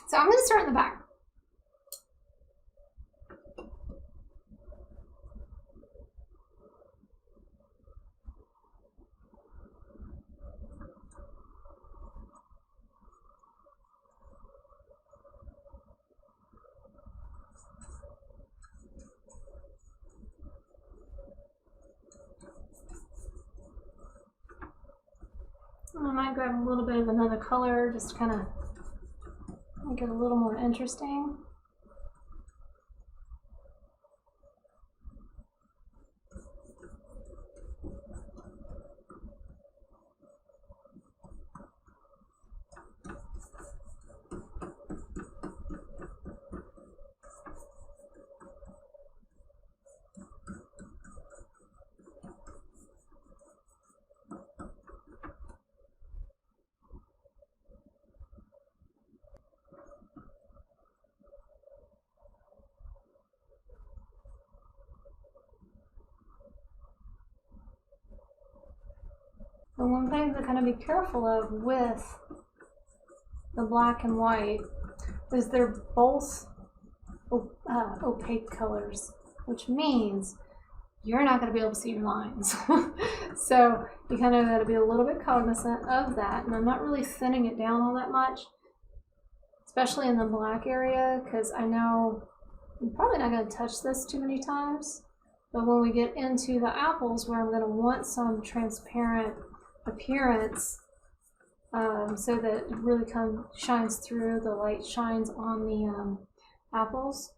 So I'm going to start in the back. I might grab a little bit of another color just to kind of make it a little more interesting. The one thing to kind of be careful of with the black and white is they're both opaque colors, which means you're not going to be able to see your lines. So you kind of got to be a little bit cognizant of that. And I'm not really thinning it down all that much, especially in the black area, because I know I'm probably not going to touch this too many times. But when we get into the apples, where I'm going to want some transparent appearance, so that it really shines through, the light shines on the apples,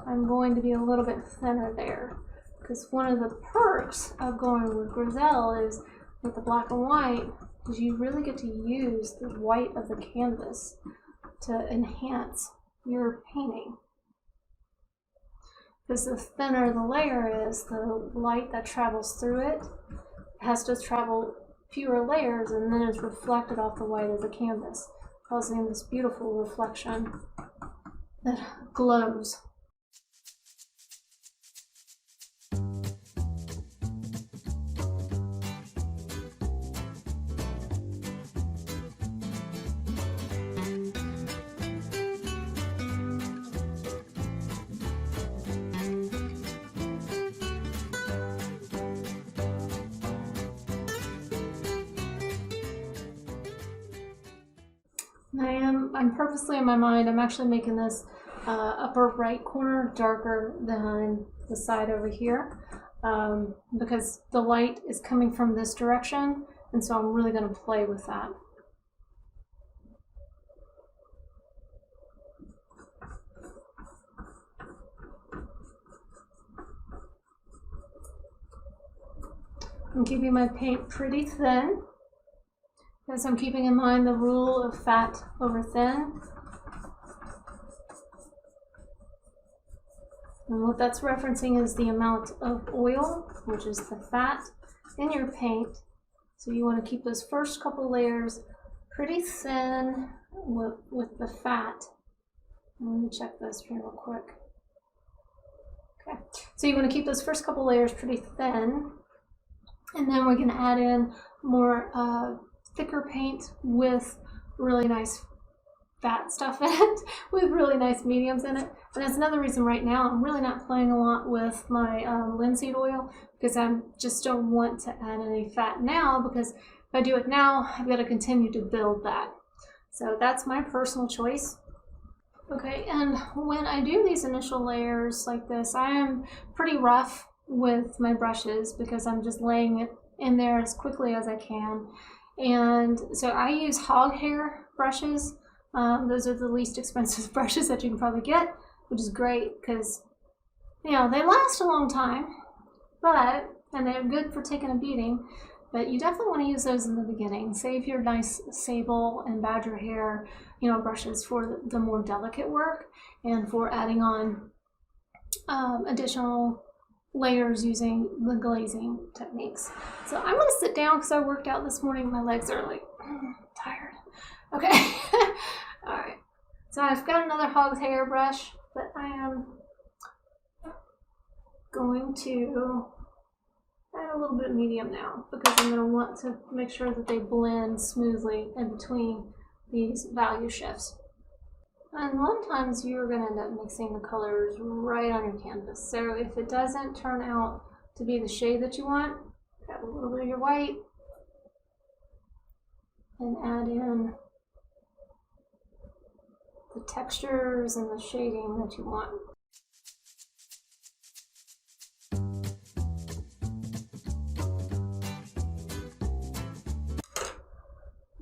I'm going to be a little bit thinner there, because one of the perks of going with Grizel is with the black and white is you really get to use the white of the canvas to enhance your painting. Because the thinner the layer is, the light that travels through it has to travel fewer layers, and then it's reflected off the white of the canvas, causing this beautiful reflection that glows. I'm purposely in my mind, I'm actually making this upper right corner darker than the side over here, because the light is coming from this direction, and so I'm really going to play with that. I'm keeping my paint pretty thin, because I'm keeping in mind the rule of fat over thin. And what that's referencing is the amount of oil, which is the fat, in your paint. So you want to keep those first couple layers pretty thin with the fat. Let me check this here real quick. Okay, so you want to keep those first couple layers pretty thin, and then we're going to add in more thicker paint with really nice fat stuff in it, with really nice mediums in it. And that's another reason right now I'm really not playing a lot with my linseed oil, because I just don't want to add any fat now, because if I do it now, I've got to continue to build that. So that's my personal choice. Okay, and when I do these initial layers like this, I am pretty rough with my brushes, because I'm just laying it in there as quickly as I can. And so I use hog hair brushes. Those are the least expensive brushes that you can probably get, which is great because, you know, they last a long time, and they're good for taking a beating, but you definitely want to use those in the beginning. Save your nice sable and badger hair, you know, brushes for the more delicate work and for adding on additional layers using the glazing techniques. So I'm going to sit down because I worked out this morning. My legs are like tired. Okay. All right. So I've got another hog's hair brush, but I am going to add a little bit of medium now, because I'm going to want to make sure that they blend smoothly in between these value shifts. And a lot of times you're going to end up mixing the colors right on your canvas. So if it doesn't turn out to be the shade that you want, grab a little bit of your white and add in the textures and the shading that you want.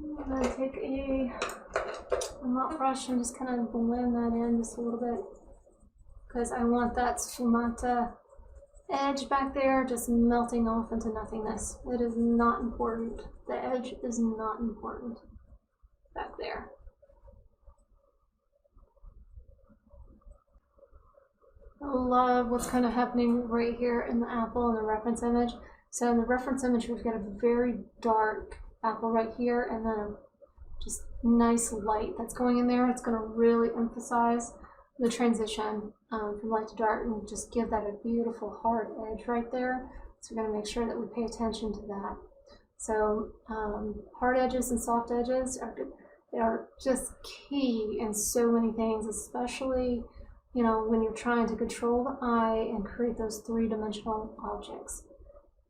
I'm going to take a mop brush and just kind of blend that in just a little bit, because I want that sfumata edge back there just melting off into nothingness. It is not important. The edge is not important back there. I love what's kind of happening right here in the apple in the reference image. So in the reference image, we've got a very dark apple right here, and then a just nice light that's going in there. It's going to really emphasize the transition from light to dark and just give that a beautiful hard edge right there. So we're going to make sure that we pay attention to that. So hard edges and soft edges are just key in so many things, especially when you're trying to control the eye and create those three-dimensional objects.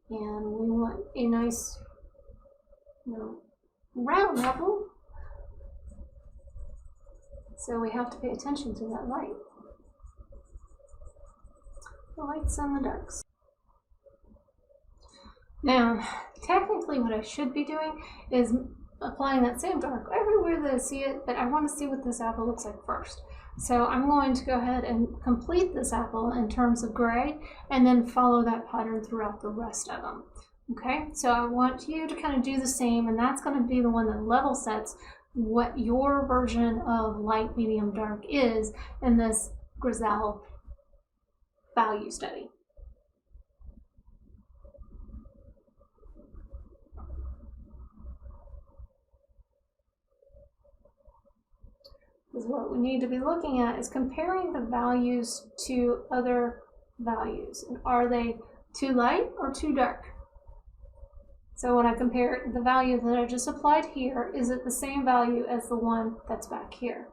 And we want a nice round apple. So we have to pay attention to that light. The lights and the darks. Now, technically what I should be doing is applying that same dark everywhere that I see it, but I want to see what this apple looks like first. So I'm going to go ahead and complete this apple in terms of gray, and then follow that pattern throughout the rest of them. Okay, so I want you to kind of do the same, and that's going to be the one that level sets what your version of light, medium, dark is in this Grisaille value study. Because what we need to be looking at is comparing the values to other values. And are they too light or too dark? So when I compare the value that I just applied here, is it the same value as the one that's back here?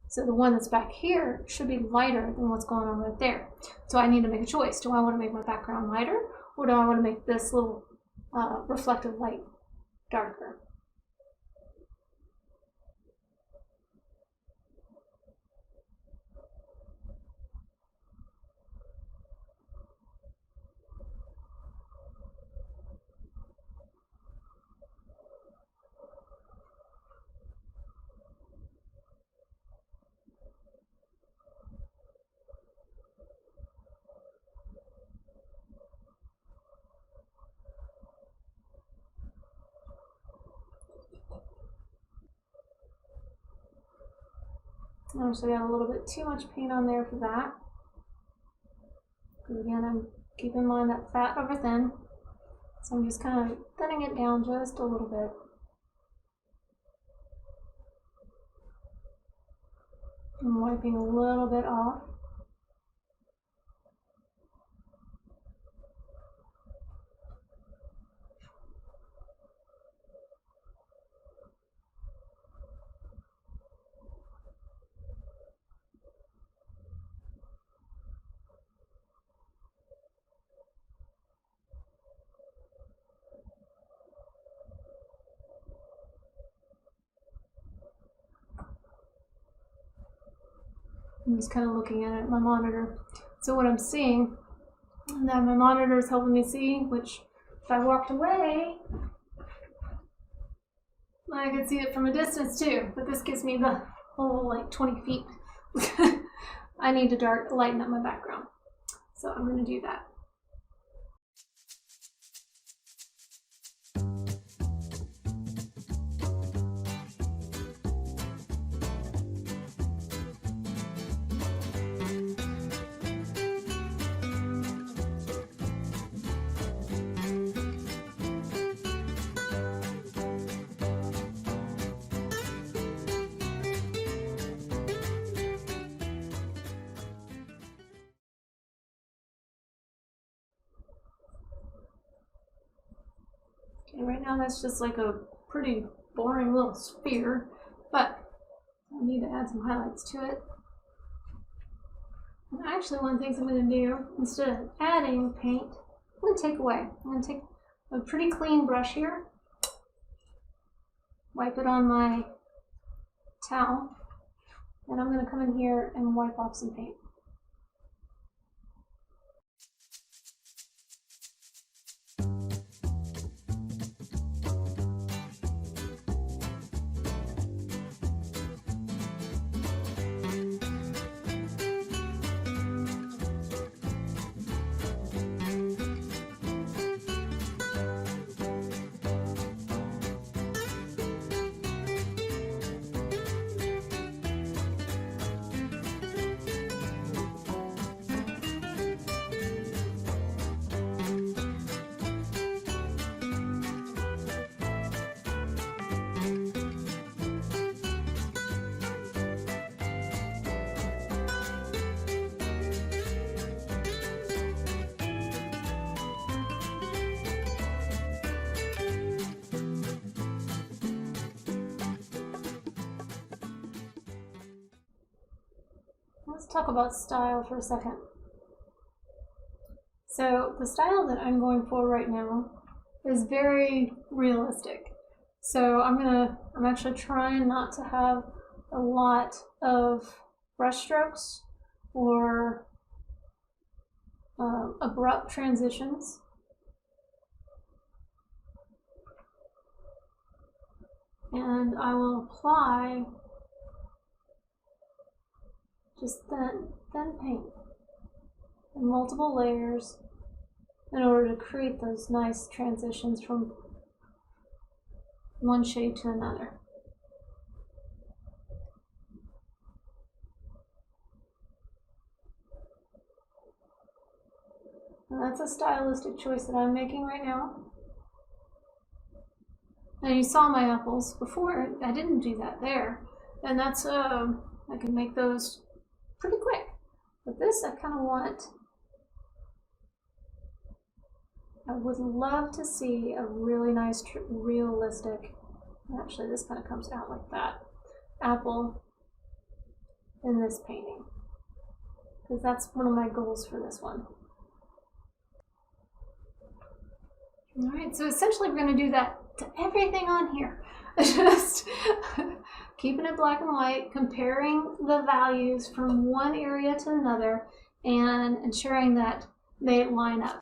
So the one that's back here should be lighter than what's going on right there. So I need to make a choice. Do I want to make my background lighter, or do I want to make this little reflective light darker? I actually got a little bit too much paint on there for that. Again, I'm keeping in mind that fat over thin, so I'm just kind of thinning it down just a little bit. I'm wiping a little bit off. I'm just kind of looking at it at my monitor. So what I'm seeing, that my monitor is helping me see, which if I walked away, I could see it from a distance too, but this gives me the whole like 20 feet. I need to lighten up my background. So I'm going to do that. Okay, right now that's just like a pretty boring little sphere, but I need need to add some highlights to it. And actually, one of the things I'm going to do, instead of adding paint, I'm going to take away. I'm going to take a pretty clean brush here, wipe it on my towel, and I'm going to come in here and wipe off some paint. Let's talk about style for a second. So the style that I'm going for right now is very realistic. So I'm actually trying not to have a lot of brush strokes or abrupt transitions. And I will apply just thin paint in multiple layers in order to create those nice transitions from one shade to another. And that's a stylistic choice that I'm making right now. Now you saw my apples before, I didn't do that there. And that's, I can make those pretty quick. But this I kind of want, I would love to see a really nice, realistic, actually this kind of comes out like that, apple in this painting. Because that's one of my goals for this one. Alright, so essentially we're going to do that to everything on here. Just keeping it black and white, comparing the values from one area to another, and ensuring that they line up.